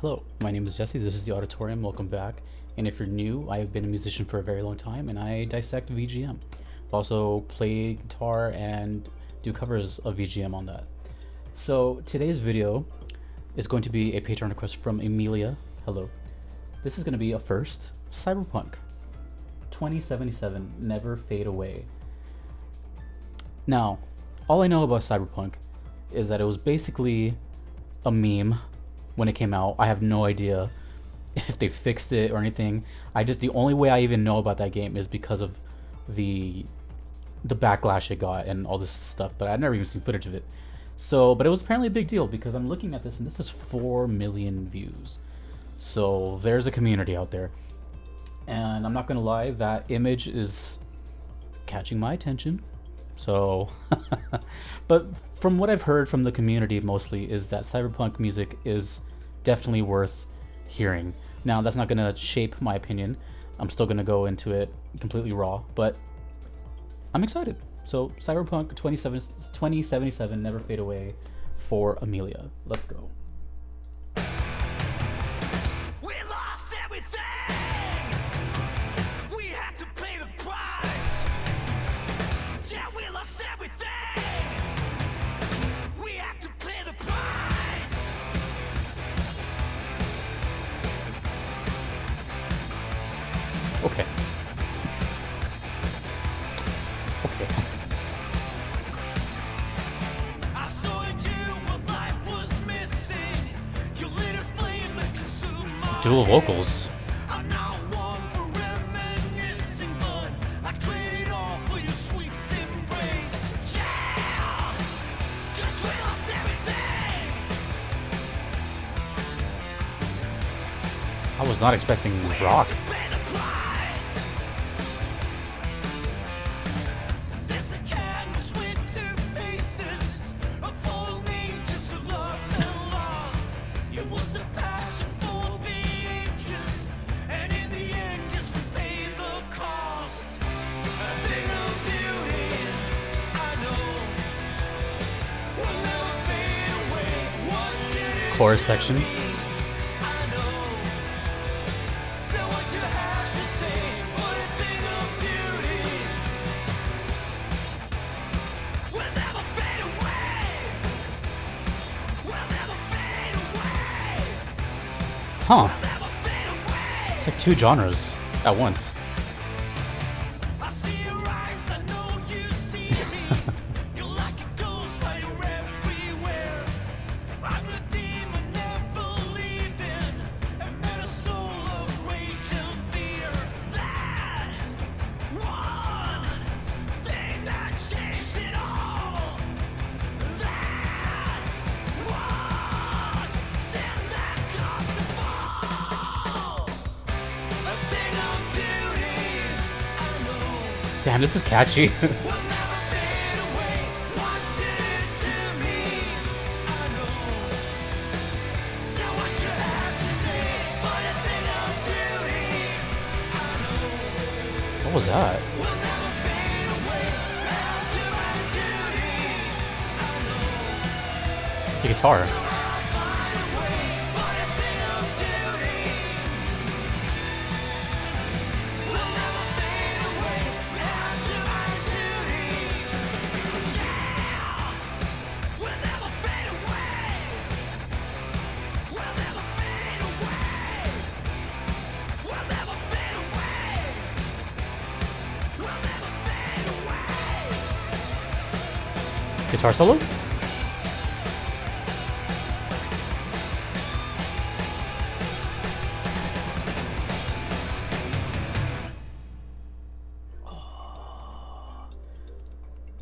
Hello, my name is Jesse. This is the Auditorium. Welcome back. And if you're new, I have been a musician for a very long time and I dissect VGM. Also play guitar and do covers of VGM on that. So today's video is going to be a Patreon request from Amelia. Hello. This is going to be a first. Cyberpunk 2077 Never Fade Away. Now, all I know about Cyberpunk is that it was basically a meme when it came out. I have no idea if they fixed it or anything. The only way I even know about that game is because of the backlash it got and all this stuff, but I've never even seen footage of it. So, but it was apparently a big deal because I'm looking at this and this is 4 million views. So there's a community out there. And I'm not gonna lie, that image is catching my attention. So, but from what I've heard from the community mostly is that Cyberpunk music is definitely worth hearing. Now, that's not gonna shape my opinion. I'm still gonna go into it completely raw, but I'm excited. So, Cyberpunk 2077 Never Fade Away for Amelia. Let's go. Okay. Okay. I saw you when life was missing. You lit a flame that consumed my Dual vocals. I'm not one for reminiscing, but I traded all for your sweet embrace. Yeah, 'cause we lost everything. I was not expecting rock. Pay the price. There's a canvas with 2 faces, a full need to love and lost. It was a passion for the ages, and in the end, just pay the cost. A thing of beauty, I know, will never fade away. What did it Chorus do section. to me? I know. Say what you had to say, but a thing of beauty will never fade away. Will never fade away. Huh. Never fade away. It's like 2 genres at once. I see your eyes, I know you see me. You're like a ghost, like you're everywhere. I'm the demon, never leaving. And met a soul of rage and fear. That one thing that changed it all. That one sin that caused the fall. A thing of beauty, I know. Damn, this is catchy. Will never fade away. What did it to me? I know. Say what you had to say, but a thing of beauty. I know. What was that? Will never fade away. I'll do my duty. I know. It's a guitar. So I'll find a way, but a thing of beauty will never fade away. I'll do my duty. Yeah, will never fade away. Will never fade away. Will never fade away. Will never fade away. Guitar solo?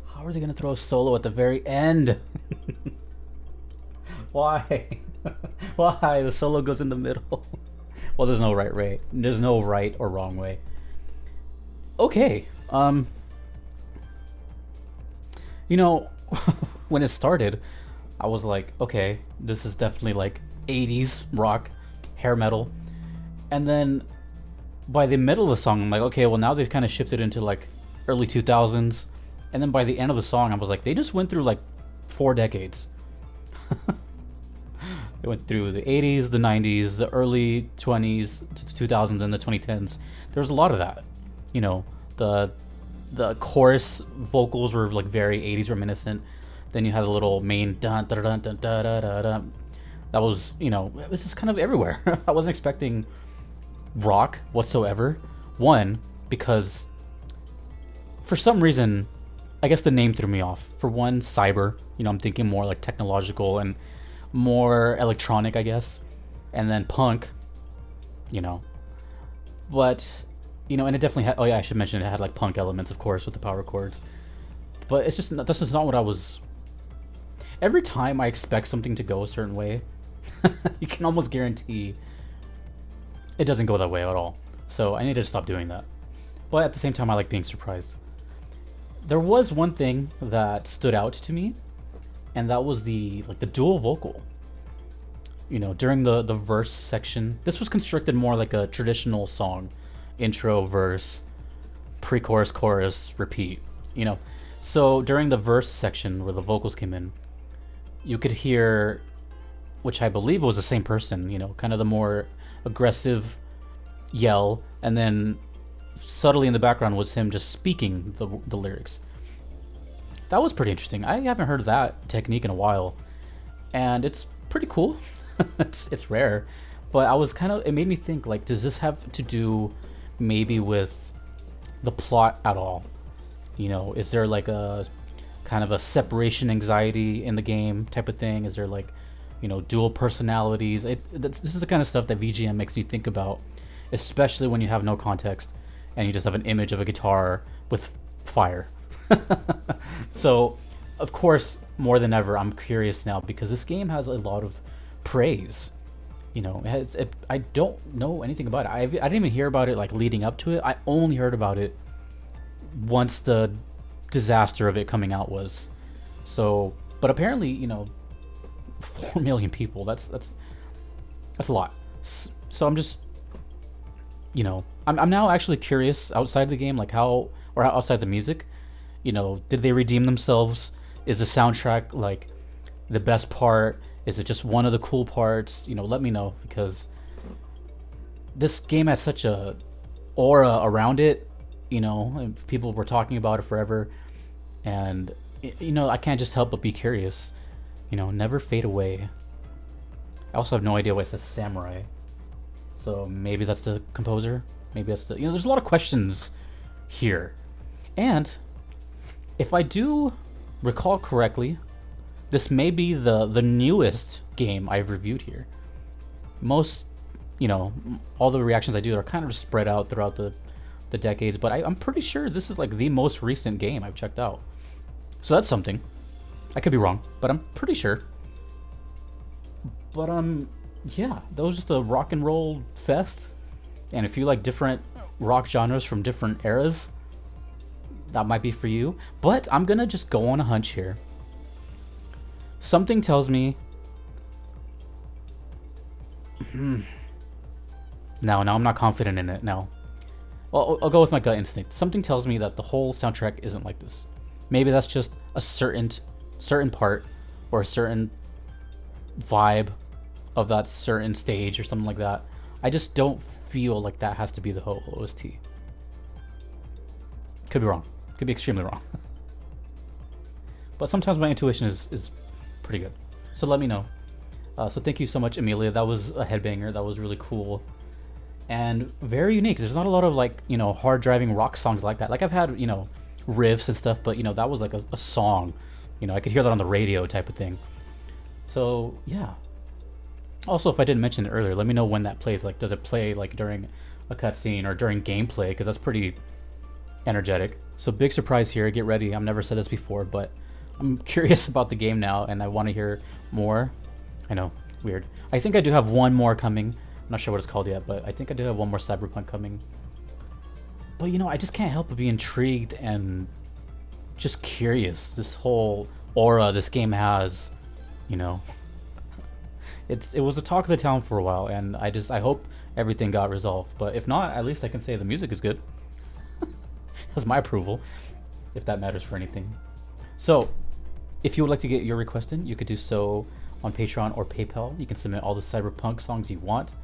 How are they gonna throw a solo at the very end? Why? Why? The solo goes in the middle. Well, there's no right way. There's no right or wrong way. Okay. You know, when it started, I was like, okay, this is definitely like 80s rock, hair metal. And then by the middle of the song, I'm like, okay, well now they've kind of shifted into like early 2000s. And then by the end of the song, I was like, they just went through like 4 decades. It went through the 80s, the 90s, the early 20s, 2000s, and the 2010s. There was a lot of that. You know, the chorus vocals were like very 80s reminiscent. Then you had a little main dun dun dun dun dun dun dun. Dun. That was, you know, it was just kind of everywhere. I wasn't expecting rock whatsoever. One, because for some reason, I guess the name threw me off. For one, cyber, you know, I'm thinking more like technological and more electronic, I guess. And then punk, you know. But, you know, and it definitely had, oh yeah, I should mention it had like punk elements, of course, with the power chords. But it's just, that's just not what I was. Every time I expect something to go a certain way, you can almost guarantee it doesn't go that way at all. So I need to stop doing that. But at the same time, I like being surprised. There was one thing that stood out to me, and that was the dual vocal. You know, during the verse section, this was constructed more like a traditional song, intro, verse, pre-chorus, chorus, repeat. You know, so during the verse section where the vocals came in, you could hear, which I believe was the same person. You know, kind of the more aggressive yell, and then subtly in the background was him just speaking the lyrics. That was pretty interesting. I haven't heard that technique in a while, and it's pretty cool. it's rare, but I was kind of, it made me think, like, does this have to do maybe with the plot at all? You know, is there like a kind of a separation anxiety in the game type of thing? Is there like, you know, dual personalities? This is the kind of stuff that VGM makes you think about, especially when you have no context and you just have an image of a guitar with fire. So, of course, more than ever, I'm curious now because this game has a lot of praise. You know, I don't know anything about it. I didn't even hear about it like leading up to it. I only heard about it once the disaster of it coming out was. So, but apparently, you know, 4 million people. That's a lot. So I'm just, you know, I'm now actually curious outside the game, like how, or outside the music, you know, did they redeem themselves? Is the soundtrack like the best part? Is it just one of the cool parts? You know, let me know, because this game had such a aura around it, you know, and people were talking about it forever. And, you know, I can't just help but be curious. You know, never fade away. I also have no idea why it says samurai. So maybe that's the composer. Maybe that's the, you know, there's a lot of questions here. And if I do recall correctly, this may be the newest game I've reviewed here. Most, you know, all the reactions I do are kind of spread out throughout the decades, but I'm pretty sure this is like the most recent game I've checked out. So that's something. I could be wrong, but I'm pretty sure. But yeah, that was just a rock and roll fest. And if you like different rock genres from different eras, that might be for you. But I'm gonna just go on a hunch here. Something tells me no, I'm not confident in it. No. Well, I'll go with my gut instinct. Something tells me that the whole soundtrack isn't like this. Maybe that's just a certain part or a certain vibe of that certain stage or something like that. I just don't feel like that has to be the whole OST. Could be wrong. Could be extremely wrong. But sometimes my intuition is pretty good. So let me know. So thank you so much, Amelia. That was a headbanger. That was really cool. And very unique. There's not a lot of, like, you know, hard driving rock songs like that. Like, I've had, you know, riffs and stuff, but, you know, that was like a song. You know, I could hear that on the radio type of thing. So, yeah. Also, if I didn't mention it earlier, let me know when that plays. Like, does it play, like, during a cutscene or during gameplay? Because that's pretty energetic. So, big surprise here. Get ready. I've never said this before, but I'm curious about the game now, and I want to hear more. I know, weird. I think I do have one more coming. I'm not sure what it's called yet, but I think I do have one more Cyberpunk coming. But, you know, I just can't help but be intrigued and just curious. This whole aura this game has, you know. It was the talk of the town for a while, and I hope everything got resolved. But if not, at least I can say the music is good. That's my approval, if that matters for anything. So, if you would like to get your request in, you could do so on Patreon or PayPal. You can submit all the Cyberpunk songs you want.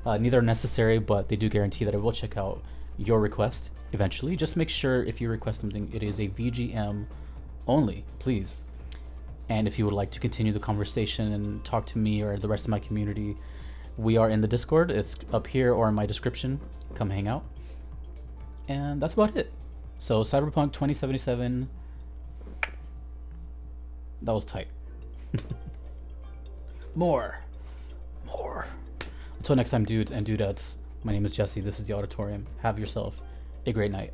Neither are necessary, but they do guarantee that I will check out your request eventually. Just make sure if you request something, it is a VGM only, please. And if you would like to continue the conversation and talk to me or the rest of my community, we are in the Discord. It's up here or in my description. Come hang out. And that's about it. So Cyberpunk 2077, that was tight. More. Until next time, dudes and dudettes, my name is Jesse. This is the Auditorium. Have yourself a great night.